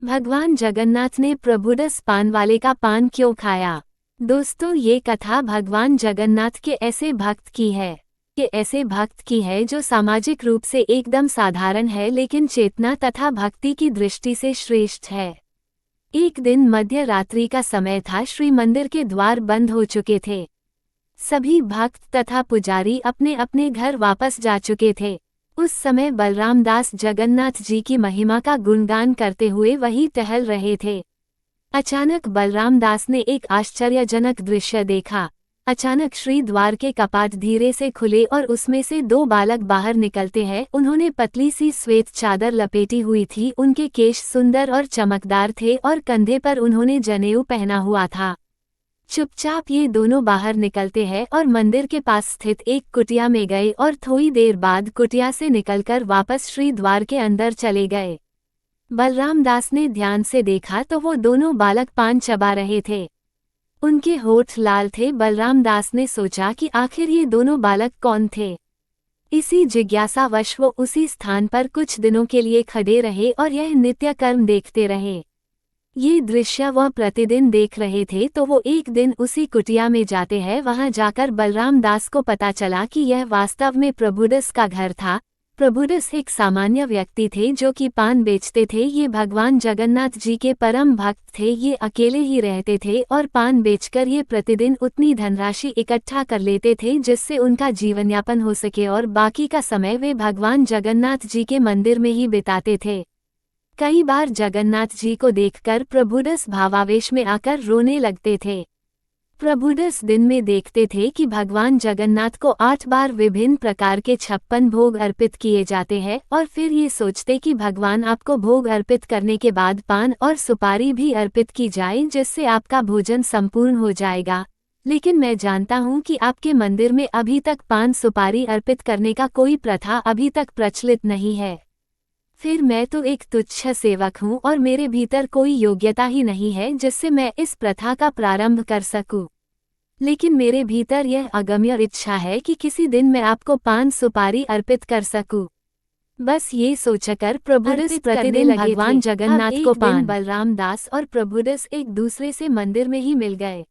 भगवान जगन्नाथ ने प्रभुदस पान वाले का पान क्यों खाया? दोस्तों, ये कथा भगवान जगन्नाथ के ऐसे भक्त की है जो सामाजिक रूप से एकदम साधारण है लेकिन चेतना तथा भक्ति की दृष्टि से श्रेष्ठ है। एक दिन मध्य रात्रि का समय था। श्री मंदिर के द्वार बंद हो चुके थे। सभी भक्त तथा पुजारी अपने अपने घर वापस जा चुके थे। उस समय बलराम दास जगन्नाथ जी की महिमा का गुणगान करते हुए वहीं टहल रहे थे। अचानक बलराम दास ने एक आश्चर्यजनक दृश्य देखा। अचानक श्री द्वार के कपाट धीरे से खुले और उसमें से दो बालक बाहर निकलते हैं। उन्होंने पतली सी श्वेत चादर लपेटी हुई थी। उनके केश सुंदर और चमकदार थे और कंधे पर उन्होंने जनेऊ पहना हुआ था। चुपचाप ये दोनों बाहर निकलते हैं और मंदिर के पास स्थित एक कुटिया में गए और थोड़ी देर बाद कुटिया से निकलकर वापस श्री द्वार के अंदर चले गए। बलराम दास ने ध्यान से देखा तो वो दोनों बालक पान चबा रहे थे। उनके होठ लाल थे। बलराम दास ने सोचा कि आखिर ये दोनों बालक कौन थे। इसी जिज्ञासावश वो उसी स्थान पर कुछ दिनों के लिए खड़े रहे और यह नित्य कर्म देखते रहे। ये दृश्य वह प्रतिदिन देख रहे थे। तो वो एक दिन उसी कुटिया में जाते हैं। वहां जाकर बलराम दास को पता चला कि यह वास्तव में प्रभुदस का घर था। प्रभुदस एक सामान्य व्यक्ति थे जो कि पान बेचते थे। ये भगवान जगन्नाथ जी के परम भक्त थे। ये अकेले ही रहते थे और पान बेचकर ये प्रतिदिन उतनी धनराशि इकट्ठा कर लेते थे जिससे उनका जीवनयापन हो सके और बाकी का समय वे भगवान जगन्नाथ जी के मंदिर में ही बिताते थे। कई बार जगन्नाथ जी को देखकर प्रभुदस भावावेश में आकर रोने लगते थे। प्रभुदस दिन में देखते थे कि भगवान जगन्नाथ को 8 बार विभिन्न प्रकार के 56 भोग अर्पित किए जाते हैं और फिर ये सोचते कि भगवान आपको भोग अर्पित करने के बाद पान और सुपारी भी अर्पित की जाए जिससे आपका भोजन संपूर्ण हो जाएगा। लेकिन मैं जानता हूँ कि आपके मंदिर में अभी तक पान सुपारी अर्पित करने का कोई प्रथा अभी तक प्रचलित नहीं है। फिर मैं तो एक तुच्छ सेवक हूँ और मेरे भीतर कोई योग्यता ही नहीं है जिससे मैं इस प्रथा का प्रारंभ कर सकूं। लेकिन मेरे भीतर यह अगम्य इच्छा है कि किसी दिन मैं आपको पान सुपारी अर्पित कर सकूं। बस ये सोचकर प्रभुदस प्रतिदिन भगवान जगन्नाथ को पान। बलराम दास और प्रभुदस एक दूसरे से मंदिर में ही मिल गए।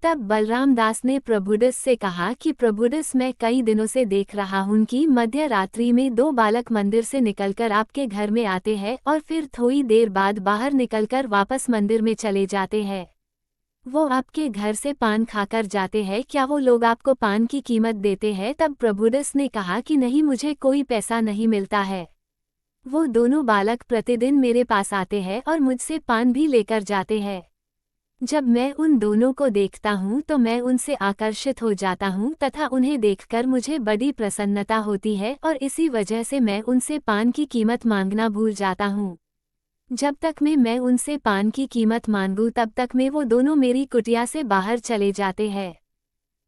तब बलराम दास ने प्रभुदस से कहा कि प्रभुदस, मैं कई दिनों से देख रहा हूं कि मध्य रात्रि में दो बालक मंदिर से निकलकर आपके घर में आते हैं और फिर थोड़ी देर बाद बाहर निकलकर वापस मंदिर में चले जाते हैं। वो आपके घर से पान खाकर जाते हैं। क्या वो लोग आपको पान की कीमत देते हैं? तब प्रभुदस ने कहा कि नहीं, मुझे कोई पैसा नहीं मिलता है। वो दोनों बालक प्रतिदिन मेरे पास आते हैं और मुझसे पान भी लेकर जाते हैं। जब मैं उन दोनों को देखता हूँ तो मैं उनसे आकर्षित हो जाता हूँ तथा उन्हें देखकर मुझे बड़ी प्रसन्नता होती है और इसी वजह से मैं उनसे पान की कीमत मांगना भूल जाता हूँ। जब तक मैं उनसे पान की कीमत मांगूं तब तक वो दोनों मेरी कुटिया से बाहर चले जाते हैं।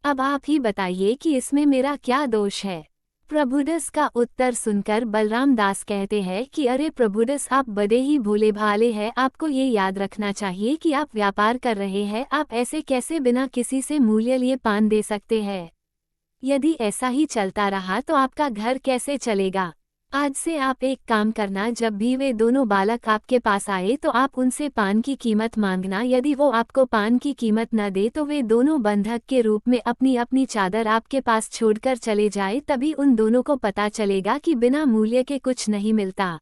अब आप ही बताइए कि इसमें मेरा क्या दोष है? प्रभुदस का उत्तर सुनकर बलराम दास कहते हैं कि अरे प्रभुदस, आप बड़े ही भोले भाले हैं। आपको ये याद रखना चाहिए कि आप व्यापार कर रहे हैं। आप ऐसे कैसे बिना किसी से मूल्य लिए पान दे सकते हैं? यदि ऐसा ही चलता रहा तो आपका घर कैसे चलेगा? आज से आप एक काम करना, जब भी वे दोनों बालक आपके पास आए तो आप उनसे पान की कीमत मांगना। यदि वो आपको पान की कीमत न दे तो वे दोनों बंधक के रूप में अपनी अपनी चादर आपके पास छोड़कर चले जाए। तभी उन दोनों को पता चलेगा कि बिना मूल्य के कुछ नहीं मिलता।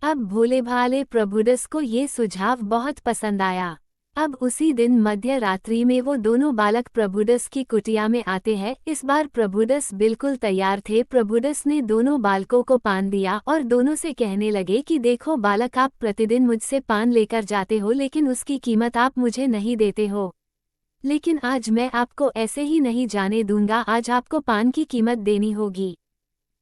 अब भोले भाले प्रभुदस को ये सुझाव बहुत पसंद आया। अब उसी दिन मध्य रात्रि में वो दोनों बालक प्रभुदस की कुटिया में आते हैं। इस बार प्रभुदस बिल्कुल तैयार थे। प्रभुदस ने दोनों बालकों को पान दिया और दोनों से कहने लगे कि देखो बालक, आप प्रतिदिन मुझसे पान लेकर जाते हो लेकिन उसकी कीमत आप मुझे नहीं देते हो। लेकिन आज मैं आपको ऐसे ही नहीं जाने दूंगा। आज आपको पान की कीमत देनी होगी।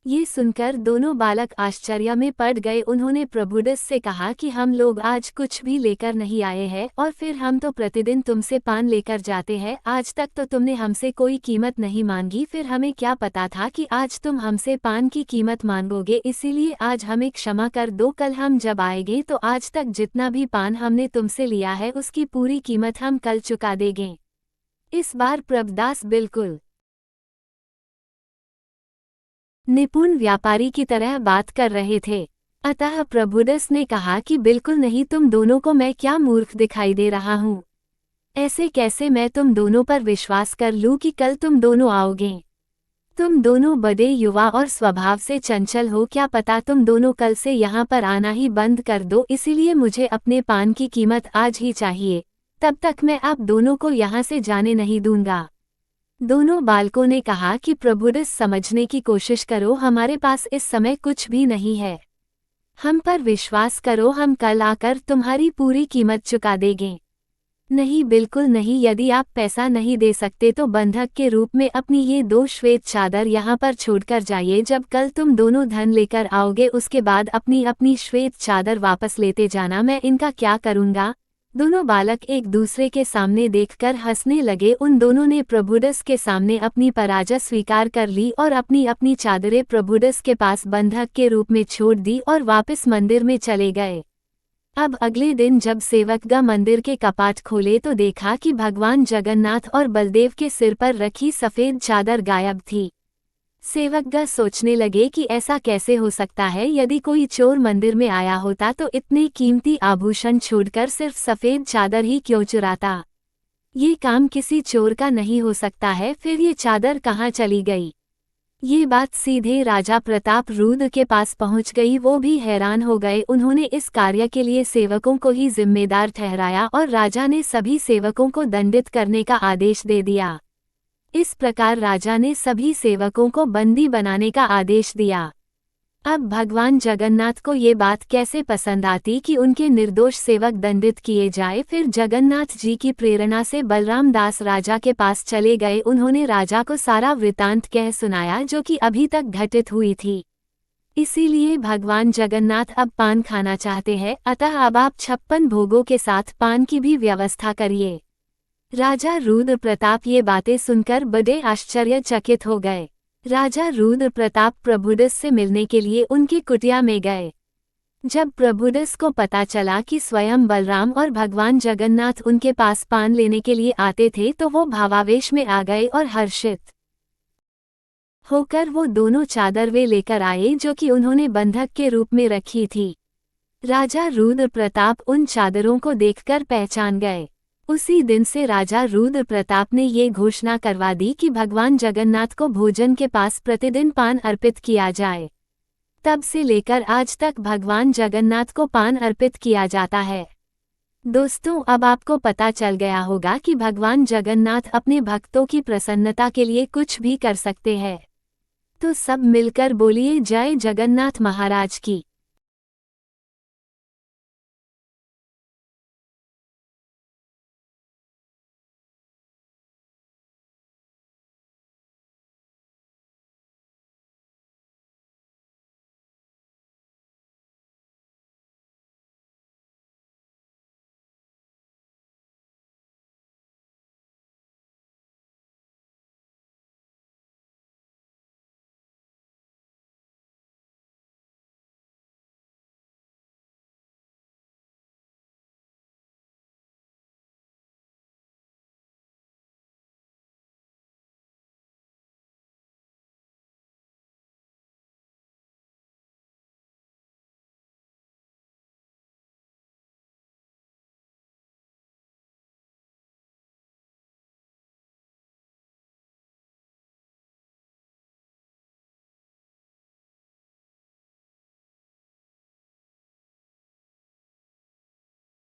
ये सुनकर दोनों बालक आश्चर्य में पड़ गए। उन्होंने प्रभुदस से कहा कि हम लोग आज कुछ भी लेकर नहीं आए हैं और फिर हम तो प्रतिदिन तुमसे पान लेकर जाते हैं। आज तक तो तुमने हमसे कोई कीमत नहीं मांगी। फिर हमें क्या पता था कि आज तुम हमसे पान की कीमत मांगोगे, इसीलिए आज हमें क्षमा कर दो। कल हम जब आएंगे तो आज तक जितना भी पान हमने तुमसे लिया है उसकी पूरी कीमत हम कल चुका देंगे। इस बार प्रभुदास बिल्कुल निपुण व्यापारी की तरह बात कर रहे थे। अतः प्रभुदस ने कहा कि बिल्कुल नहीं, तुम दोनों को मैं क्या मूर्ख दिखाई दे रहा हूँ। ऐसे कैसे मैं तुम दोनों पर विश्वास कर लूँ कि कल तुम दोनों आओगे। तुम दोनों बड़े युवा और स्वभाव से चंचल हो, क्या पता तुम दोनों कल से यहाँ पर आना ही बंद कर दो, इसीलिए मुझे अपने पान की कीमत आज ही चाहिए, तब तक मैं आप दोनों को यहाँ से जाने नहीं दूंगा। दोनों बालकों ने कहा कि प्रभुदस समझने की कोशिश करो, हमारे पास इस समय कुछ भी नहीं है। हम पर विश्वास करो, हम कल आकर तुम्हारी पूरी कीमत चुका देंगे। नहीं, बिल्कुल नहीं, यदि आप पैसा नहीं दे सकते तो बंधक के रूप में अपनी ये 2 श्वेत चादर यहाँ पर छोड़कर जाइए। जब कल तुम दोनों धन लेकर आओगे उसके बाद अपनी अपनी श्वेत चादर वापस लेते जाना, मैं इनका क्या करूँगा। दोनों बालक एक दूसरे के सामने देखकर हंसने लगे। उन दोनों ने प्रभुदस के सामने अपनी पराजय स्वीकार कर ली और अपनी अपनी चादरें प्रभुदस के पास बंधक के रूप में छोड़ दी और वापस मंदिर में चले गए। अब अगले दिन जब सेवकगा मंदिर के कपाट खोले तो देखा कि भगवान जगन्नाथ और बलदेव के सिर पर रखी सफ़ेद चादर गायब थी। सेवकगा सोचने लगे कि ऐसा कैसे हो सकता है, यदि कोई चोर मंदिर में आया होता तो इतने कीमती आभूषण छोड़कर सिर्फ सफ़ेद चादर ही क्यों चुराता। ये काम किसी चोर का नहीं हो सकता है, फिर ये चादर कहाँ चली गई। ये बात सीधे राजा प्रताप रुद्र के पास पहुंच गई। वो भी हैरान हो गए। उन्होंने इस कार्य के लिए सेवकों को ही जिम्मेदार ठहराया और राजा ने सभी सेवकों को दंडित करने का आदेश दे दिया। इस प्रकार राजा ने सभी सेवकों को बंदी बनाने का आदेश दिया। अब भगवान जगन्नाथ को ये बात कैसे पसंद आती कि उनके निर्दोष सेवक दंडित किए जाए। फिर जगन्नाथ जी की प्रेरणा से बलराम दास राजा के पास चले गए। उन्होंने राजा को सारा वृतांत कह सुनाया जो कि अभी तक घटित हुई थी। इसीलिए भगवान जगन्नाथ अब पान खाना चाहते हैं, अतः अब आप 56 भोगों के साथ पान की भी व्यवस्था करिए। राजा रुद्र प्रताप ये बातें सुनकर बड़े आश्चर्यचकित हो गए। राजा रुद्र प्रताप प्रभुदस से मिलने के लिए उनकी कुटिया में गए। जब प्रभुदस को पता चला कि स्वयं बलराम और भगवान जगन्नाथ उनके पास पान लेने के लिए आते थे तो वो भावावेश में आ गए और हर्षित होकर वो दोनों चादर वे लेकर आए जो कि उन्होंने बंधक के रूप में रखी थी। राजा रुद्र प्रताप उन चादरों को देखकर पहचान गए। उसी दिन से राजा रुद्र प्रताप ने ये घोषणा करवा दी कि भगवान जगन्नाथ को भोजन के पास प्रतिदिन पान अर्पित किया जाए। तब से लेकर आज तक भगवान जगन्नाथ को पान अर्पित किया जाता है। दोस्तों, अब आपको पता चल गया होगा कि भगवान जगन्नाथ अपने भक्तों की प्रसन्नता के लिए कुछ भी कर सकते हैं। तो सब मिलकर बोलिए जय जगन्नाथ महाराज की।